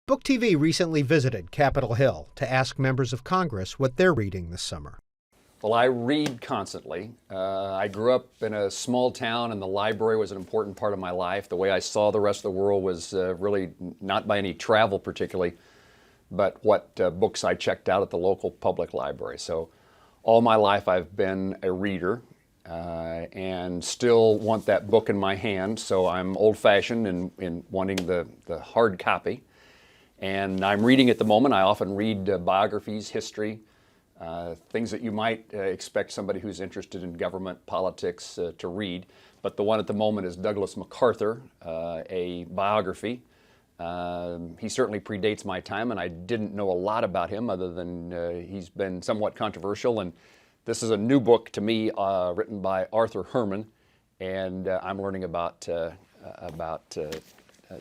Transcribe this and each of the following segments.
Book TV recently visited Capitol Hill to ask members of Congress what they're reading this summer. Well, I read constantly. I grew up in a small town and the library was an important part of my life. The way I saw the rest of the world was really not by any travel particularly, but what books I checked out at the local public library. So all my life I've been a reader and still want that book in my hand. So I'm old-fashioned in wanting the hard copy. And I'm reading at the moment. I often read biographies, history, things that you might expect somebody who's interested in government politics to read. But the one at the moment is Douglas MacArthur, a biography. He certainly predates my time, and I didn't know a lot about him other than he's been somewhat controversial. And this is a new book to me written by Arthur Herman, and I'm learning about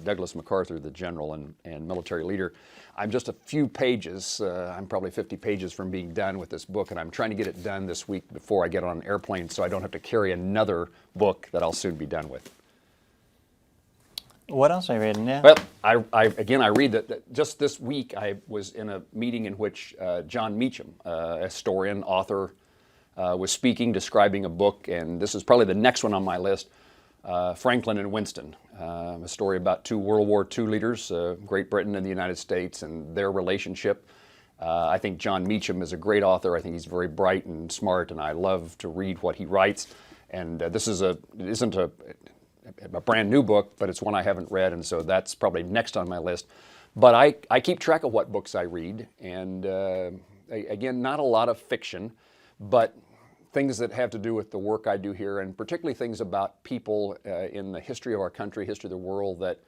Douglas MacArthur, the general and military leader. I'm just a few pages, I'm probably 50 pages from being done with this book, and I'm trying to get it done this week before I get on an airplane so I don't have to carry another book that I'll soon be done with. What else are you reading? Yeah. Well, I read that just this week I was in a meeting in which John Meacham, a historian, author, was speaking, describing a book, and this is probably the next one on my list, Franklin and Winston, a story about two World War II leaders, Great Britain and the United States, and their relationship. I think John Meacham is a great author. I think he's very bright and smart, and I love to read what he writes. And this isn't a brand new book, but it's one I haven't read, and so that's probably next on my list. But I keep track of what books I read, and again, not a lot of fiction, but things that have to do with the work I do here, and particularly things about people in the history of our country, history of the world, that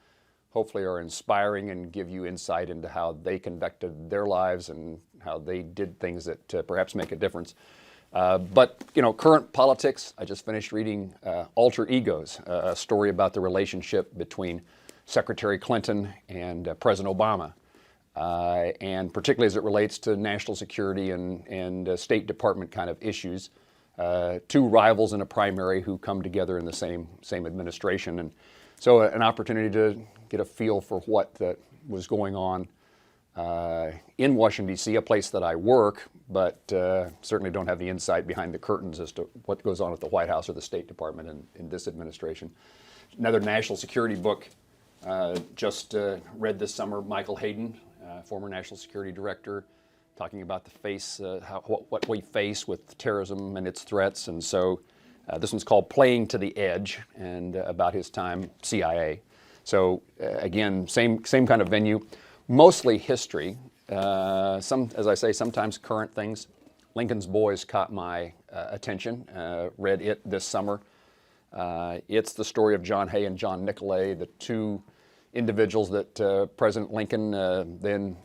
hopefully are inspiring and give you insight into how they conducted their lives and how they did things that perhaps make a difference. But, you know, current politics, I just finished reading Alter Egos, a story about the relationship between Secretary Clinton and President Obama. And particularly as it relates to national security and State Department kind of issues. Two rivals in a primary who come together in the same administration. And so an opportunity to get a feel for what was going on in Washington, D.C., a place that I work, but certainly don't have the insight behind the curtains as to what goes on at the White House or the State Department in this administration. Another national security book just read this summer, Michael Hayden, former National Security Director, talking about what we face with terrorism and its threats. And so this one's called Playing to the Edge, and about his time CIA. So again, same kind of venue, mostly history. As I say, sometimes current things. Lincoln's Boys caught my attention. Read it this summer. It's the story of John Hay and John Nicolay, the two individuals that President Lincoln, then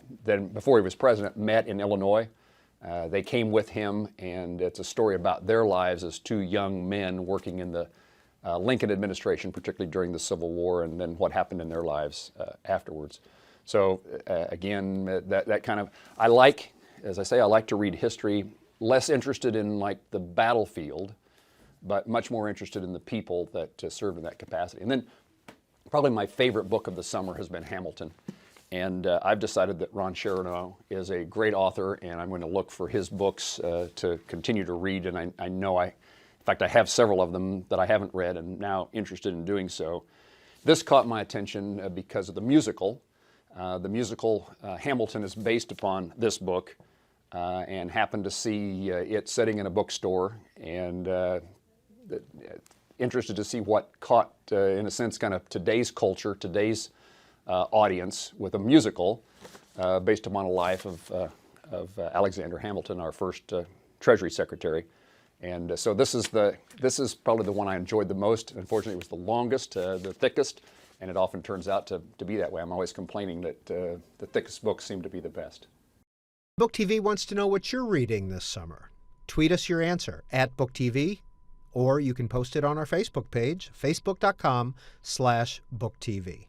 before he was president, met in Illinois. They came with him, and it's a story about their lives as two young men working in the Lincoln administration, particularly during the Civil War, and then what happened in their lives afterwards. So again, that kind of, as I say, I like to read history, less interested in like the battlefield, but much more interested in the people that served in that capacity. And then probably my favorite book of the summer has been Hamilton. And I've decided that Ron Chernow is a great author, and I'm going to look for his books to continue to read. And I know in fact, I have several of them that I haven't read and now interested in doing so. This caught my attention because of the musical. The musical Hamilton is based upon this book, and happened to see it sitting in a bookstore, and interested to see what caught, in a sense, kind of today's culture, today's audience with a musical based upon a life of Alexander Hamilton, our first Treasury Secretary. And so this is probably the one I enjoyed the most. Unfortunately, it was the longest, the thickest, and it often turns out to be that way. I'm always complaining that the thickest books seem to be the best. Book TV wants to know what you're reading this summer. Tweet us your answer at BookTV, or you can post it on our Facebook page, facebook.com/BookTV.